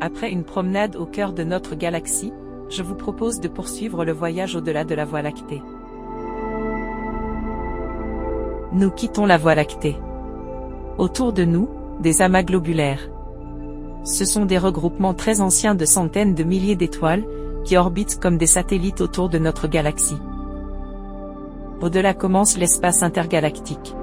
Après une promenade au cœur de notre galaxie, je vous propose de poursuivre le voyage au-delà de la Voie lactée. Nous quittons la Voie lactée. Autour de nous, des amas globulaires. Ce sont des regroupements très anciens de centaines de milliers d'étoiles, qui orbitent comme des satellites autour de notre galaxie. Au-delà commence l'espace intergalactique.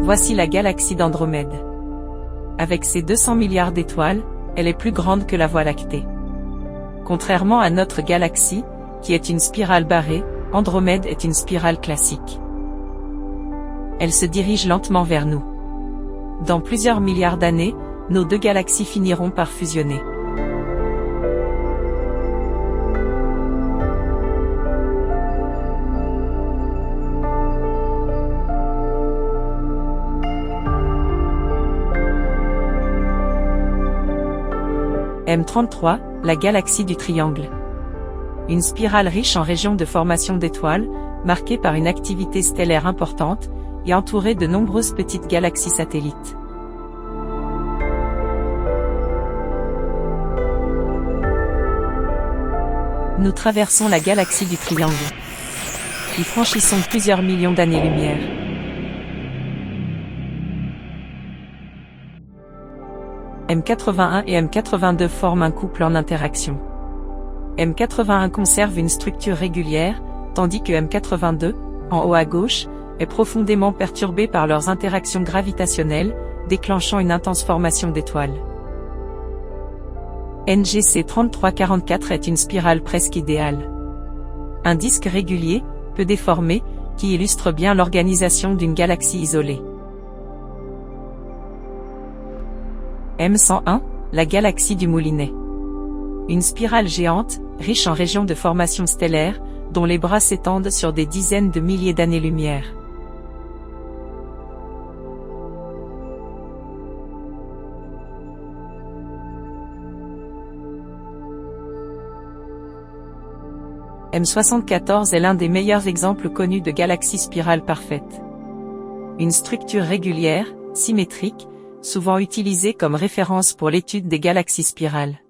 Voici la galaxie d'Andromède. Avec ses 200 milliards d'étoiles, elle est plus grande que la Voie lactée. Contrairement à notre galaxie, qui est une spirale barrée, Andromède est une spirale classique. Elle se dirige lentement vers nous. Dans plusieurs milliards d'années, nos deux galaxies finiront par fusionner. M33, la galaxie du triangle. Une spirale riche en régions de formation d'étoiles, marquée par une activité stellaire importante, et entourée de nombreuses petites galaxies satellites. Nous traversons la galaxie du triangle. Y franchissons plusieurs millions d'années-lumière. M81 et M82 forment un couple en interaction. M81 conserve une structure régulière, tandis que M82, en haut à gauche, est profondément perturbé par leurs interactions gravitationnelles, déclenchant une intense formation d'étoiles. NGC 3344 est une spirale presque idéale. Un disque régulier, peu déformé, qui illustre bien l'organisation d'une galaxie isolée. M101, la galaxie du Moulinet. Une spirale géante, riche en régions de formation stellaire, dont les bras s'étendent sur des dizaines de milliers d'années-lumière. M74 est l'un des meilleurs exemples connus de galaxie spirale parfaite. Une structure régulière, symétrique, souvent utilisée comme référence pour l'étude des galaxies spirales.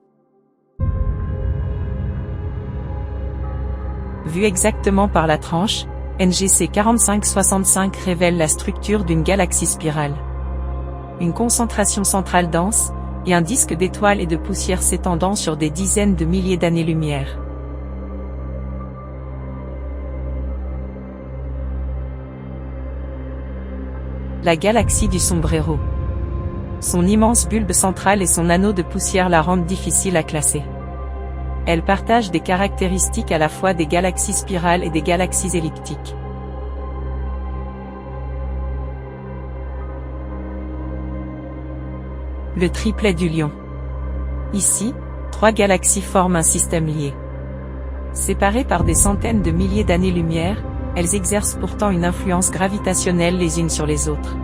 Vu exactement par la tranche, NGC 4565 révèle la structure d'une galaxie spirale. Une concentration centrale dense, et un disque d'étoiles et de poussière s'étendant sur des dizaines de milliers d'années-lumière. La galaxie du sombrero. Son immense bulbe central et son anneau de poussière la rendent difficile à classer. Elle partage des caractéristiques à la fois des galaxies spirales et des galaxies elliptiques. Le triplet du Lion. Ici, 3 galaxies forment un système lié. Séparées par des centaines de milliers d'années-lumière, elles exercent pourtant une influence gravitationnelle les unes sur les autres.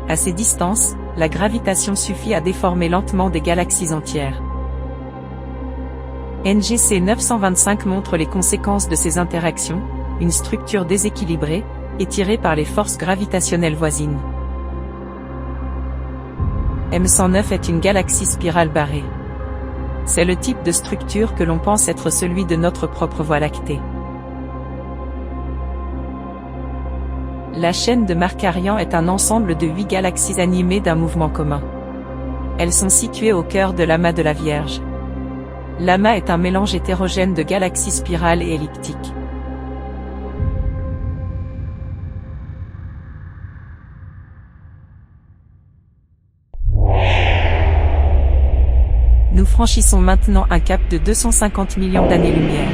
À ces distances, la gravitation suffit à déformer lentement des galaxies entières. NGC 925 montre les conséquences de ces interactions, une structure déséquilibrée, étirée par les forces gravitationnelles voisines. M109 est une galaxie spirale barrée. C'est le type de structure que l'on pense être celui de notre propre Voie lactée. La chaîne de Markarian est un ensemble de 8 galaxies animées d'un mouvement commun. Elles sont situées au cœur de l'amas de la Vierge. L'amas est un mélange hétérogène de galaxies spirales et elliptiques. Nous franchissons maintenant un cap de 250 millions d'années-lumière.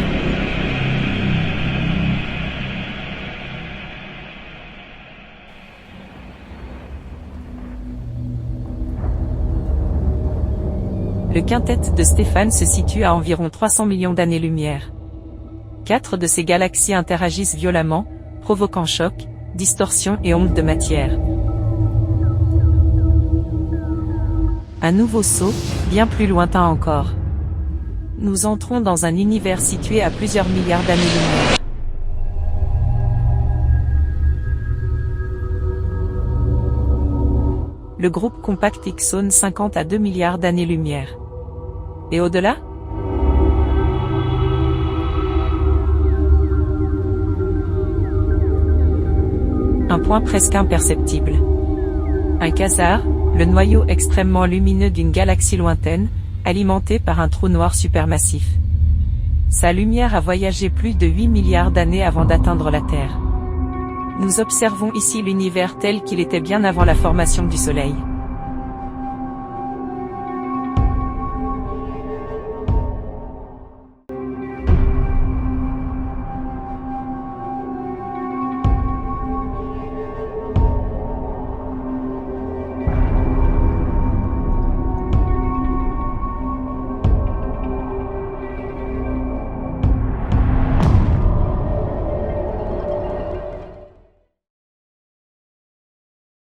Le quintet de Stéphane se situe à environ 300 millions d'années-lumière. 4 de ces galaxies interagissent violemment, provoquant chocs, distorsions et ondes de matière. Un nouveau saut, bien plus lointain encore. Nous entrons dans un univers situé à plusieurs milliards d'années-lumière. Le groupe compact Ixone 50 à 2 milliards d'années-lumière. Et au-delà ? Un point presque imperceptible. Un quasar, le noyau extrêmement lumineux d'une galaxie lointaine, alimenté par un trou noir supermassif. Sa lumière a voyagé plus de 8 milliards d'années avant d'atteindre la Terre. Nous observons ici l'univers tel qu'il était bien avant la formation du Soleil.